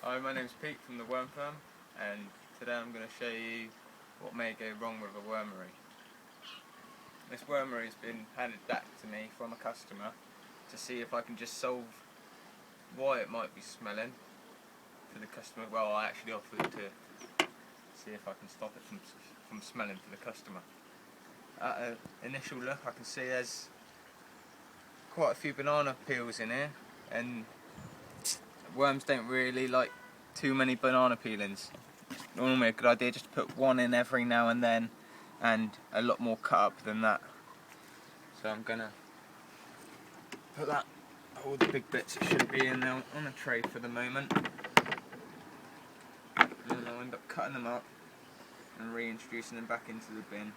Hi, my name's Pete from the Worm Farm, and today I'm going to show you what may go wrong with a wormery. This wormery has been handed back to me from a customer to see if I can just solve why it might be smelling for the customer. Well, I actually offered to see if I can stop it from smelling for the customer. At an initial look, I can see there's quite a few banana peels in here, and worms don't really like too many banana peelings. It's normally a good idea just to put one in every now and then, and a lot more cut up than that. So I'm gonna put all the big bits that should be in there on a tray for the moment, and then I'll end up cutting them up and reintroducing them back into the bin.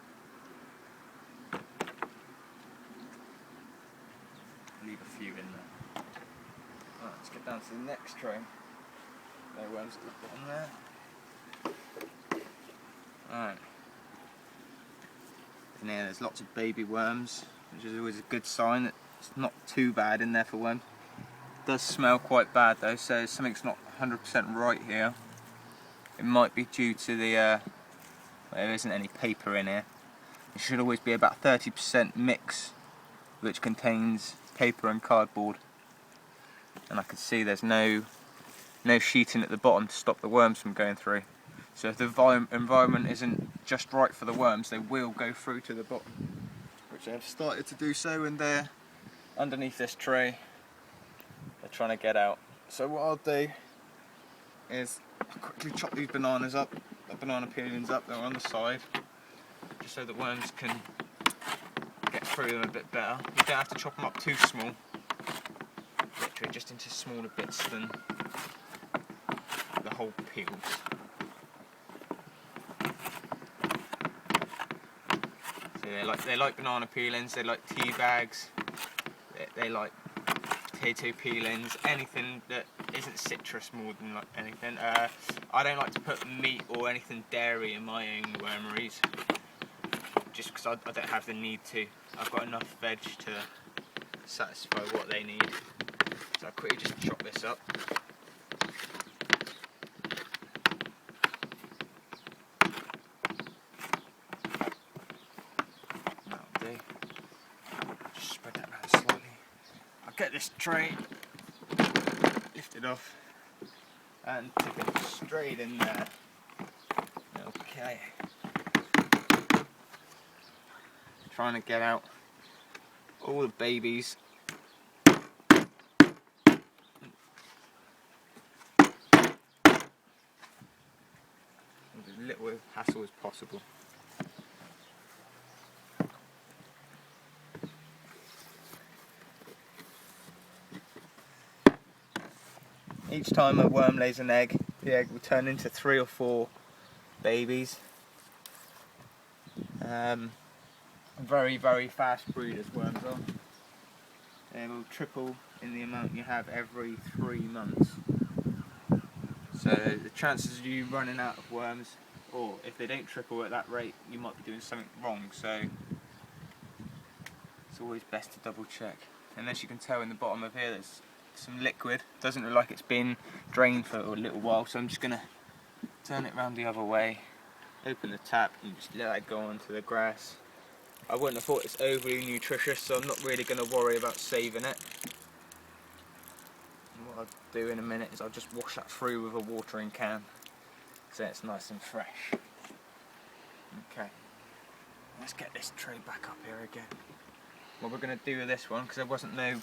Leave a few in there. Right, let's get down to the next tray. No worms at the bottom there. Alright. In here there's lots of baby worms, which is always a good sign that it's not too bad in there for worms. It does smell quite bad though, so something's not 100% right here. It might be due to the there isn't any paper in here. It should always be about 30% mix, which contains paper and cardboard. And I can see there's no sheeting at the bottom to stop the worms from going through. So if the environment isn't just right for the worms, they will go through to the bottom, which they have started to do so, and they're underneath this tray. They're trying to get out. So what I'll do is quickly chop these bananas up, the banana peelings up, they're on the side, just so the worms can get through them a bit better. You don't have to chop them up too small, literally just into smaller bits than the whole peels. So they like banana peelings, they like tea bags, they like potato peelings, anything that isn't citrus more than like anything. I don't like to put meat or anything dairy in my own wormeries, just because I don't have the need to. I've got enough veg to satisfy what they need. So I'll quickly just chop this up. That'll do. Just spread that around slightly. I'll get this tray lifted off and tip it straight in there. Okay. Trying to get out all the babies. With as little hassle as possible. Each time a worm lays an egg, the egg will turn into 3 or 4 babies. Very, very fast breeders, worms are. They will triple in the amount you have every 3 months. So the chances of you running out of worms, or if they don't triple at that rate, you might be doing something wrong. So it's always best to double check. And as you can tell in the bottom of here, there's some liquid. Doesn't look like it's been drained for a little while, so I'm just going to turn it around the other way, open the tap and just let it go onto the grass. I wouldn't have thought it's overly nutritious, so I'm not really going to worry about saving it. And what I'll do in a minute is I'll just wash that through with a watering can so it's nice and fresh. Okay, let's get this tray back up here again. What we're going to do with this one, because there wasn't no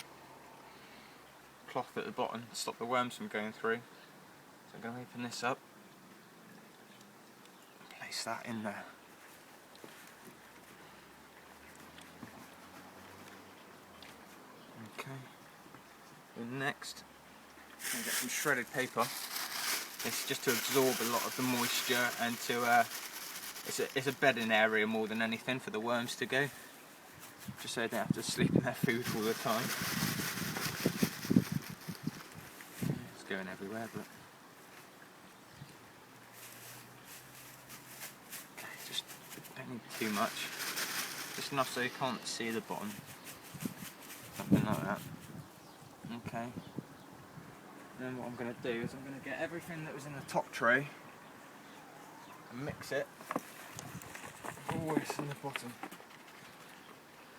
cloth at the bottom to stop the worms from going through, so I'm going to open this up and place that in there. Okay, and next I'm going to get some shredded paper. It's just to absorb a lot of the moisture and to it's a bedding area more than anything for the worms to go, just so they don't have to sleep in their food all the time. It's going everywhere, but okay, just don't need too much, just enough so you can't see the bottom, something like that. Okay, And then what I'm going to do is I'm going to get everything that was in the top tray and mix it always in the bottom.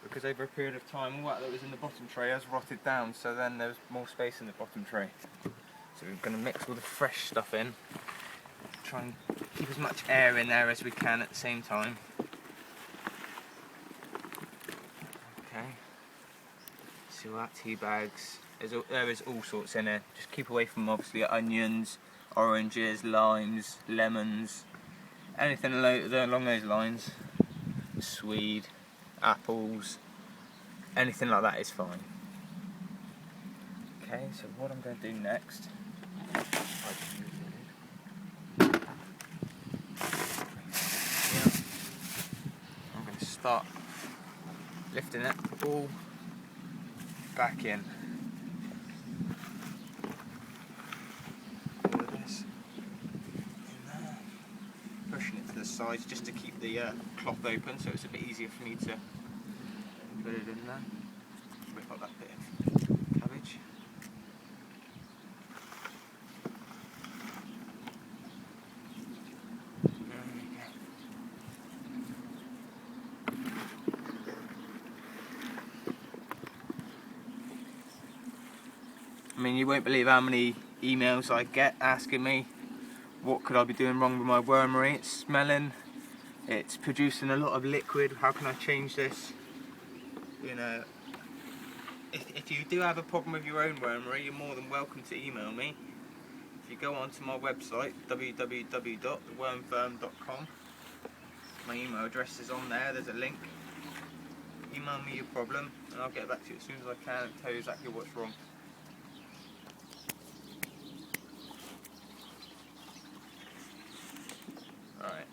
Because over a period of time, all that was in the bottom tray has rotted down, so then there's more space in the bottom tray. So we're going to mix all the fresh stuff in, try and keep as much air in there as we can at the same time. Okay, so that tea bags, there is all sorts in it. Just keep away from obviously onions, oranges, limes, lemons, anything along those lines. Swede, apples, anything like that is fine. Okay, so what I'm going to do next, I'm going to start lifting it all back in. All of this in there. Pushing it to the sides just to keep the cloth open, so it's a bit easier for me to put it in there. Whip up that bit of cabbage. There we go. I mean, you won't believe how many emails I get asking me what could I be doing wrong with my wormery. It's smelling, it's producing a lot of liquid, how can I change this? You know, if you do have a problem with your own wormery, you're more than welcome to email me. If you go onto my website, www.thewormfirm.com, my email address is on there, there's a link. Email me your problem and I'll get back to you as soon as I can and tell you exactly what's wrong. Alright,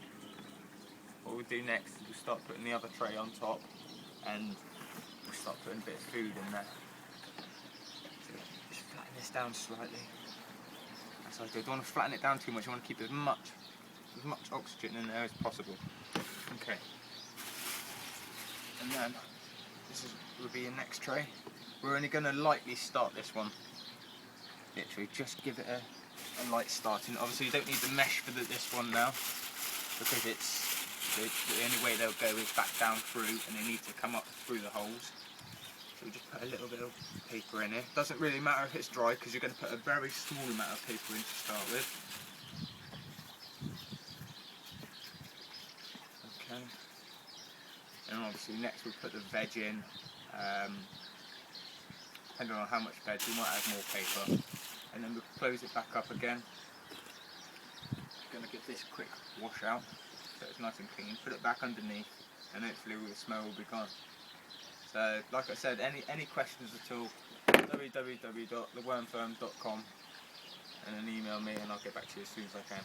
what we'll do next is we'll start putting the other tray on top and we'll start putting a bit of food in there. So just flatten this down slightly. That's how I do. Don't want to flatten it down too much, I want to keep as much oxygen in there as possible. Okay. And then this will be your next tray. We're only going to lightly start this one. Literally just give it a light start. And obviously you don't need the mesh for this one now, because it's the only way they'll go is back down through and they need to come up through the holes. So we just put a little bit of paper in here. Doesn't really matter if it's dry because you're going to put a very small amount of paper in to start with. Okay. And obviously next we'll put the veg in. Depending on how much veg, we might add more paper. And then we'll close it back up again. Going to give this a quick wash out so it's nice and clean. Put it back underneath and hopefully all the smell will be gone. So like I said, any questions at all, www.thewormfirm.com and then email me and I'll get back to you as soon as I can.